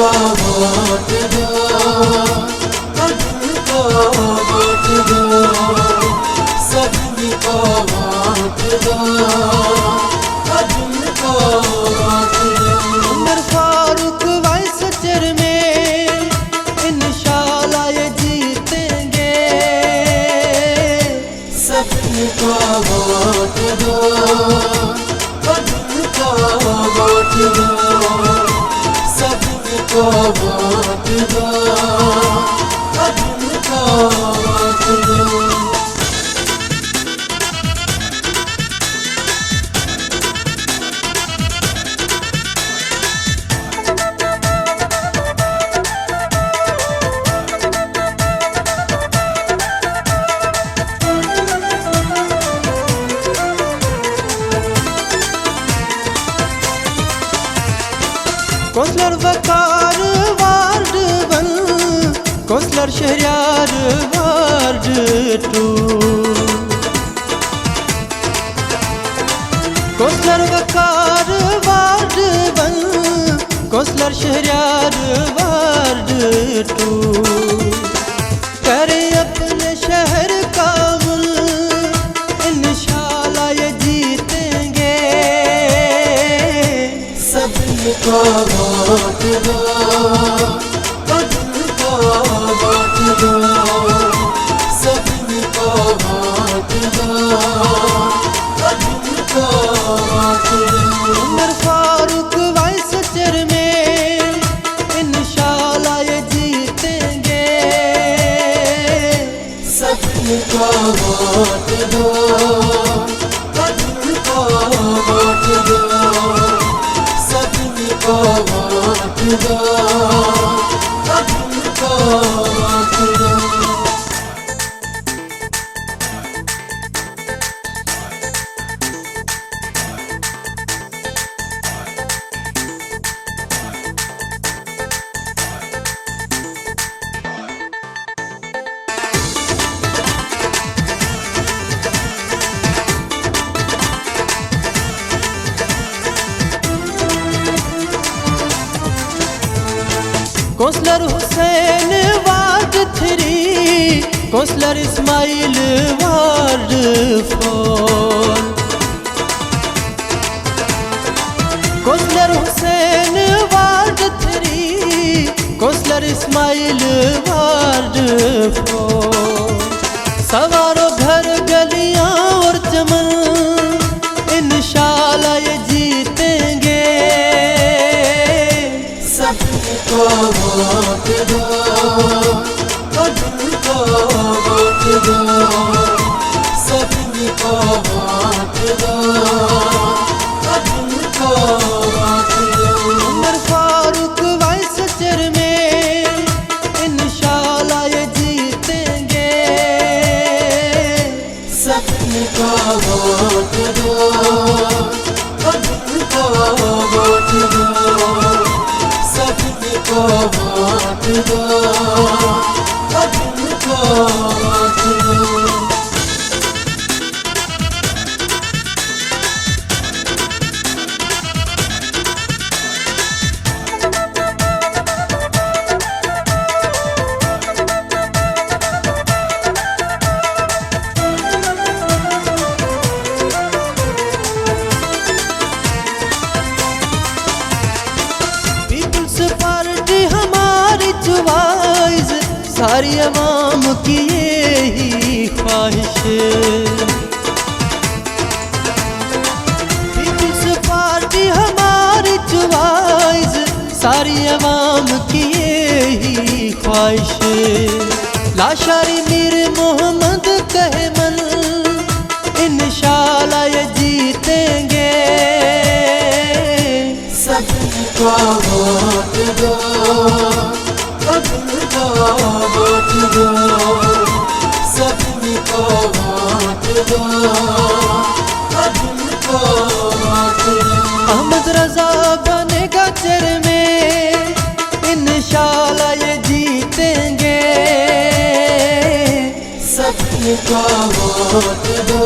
को वोट दो, अब्दुल को वोट दो, सभी को वोट दो, अब्दुल को वोट दो। उमर फारूक वाइस चेयरमैन इंशाल्लाह ये जीतेंगे। सभी को वोट दो, अब्दुल को वोट दो, सभी को वोट दो, अब्दुल को वोट दो। Councillor Waqar ward 1, councillor Shahryar ward 2, councillor Waqar ward 1, councillor Shahryar ward 2। करे अपने शहर का इंशाल्लाह ये जीतेंगे। सभी को वोट दो, अब्दुल को वोट दो, सभी को वोट दो, अब्दुल को वोट दो। उमर फारूक वाइस चेयरमैन इंशाल्लाह ये जीतेंगे। सभी को वोट दो, अब्दुल को वोट दो, सभी को वोट दो, अब्दुल को वोट दो। Councillor Hussain ward 3, councillor Ismail ward 4, councillor Hussain ward 3, councillor Ismail ward 4। सवारो घर गलियां और चमन इंशाल्लाह ये जीतेंगे। सभी को वोट दो, अब्दुल को वोट दो, सभी को वोट दो, अब्दुल को वोट दो। उमर फारूक वाइस चेयरमैन इंशाल्लाह ये जीतेंगे। सभी को वोट दो, अब्दुल को वोट दो, सभी को वोट दो, अब्दुल को वोट दो। सारी अवाम की यही ख्वाहिश, पीपल्स पार्टी हमारी च्वाइस, सारी अवाम की यही ख्वाहिश। लाशारी मीर मोहम्मद कहे मन इंशाल्लाह ये जीतेंगे। सभी को वोट दो, अब्दुल को वोट दो, सभी को वोट दो, अब्दुल को वोट दो। अहमद रजा बनेगा चेयरमैन इंशाल्लाह ये जीतेंगे। सभी को वोट दो,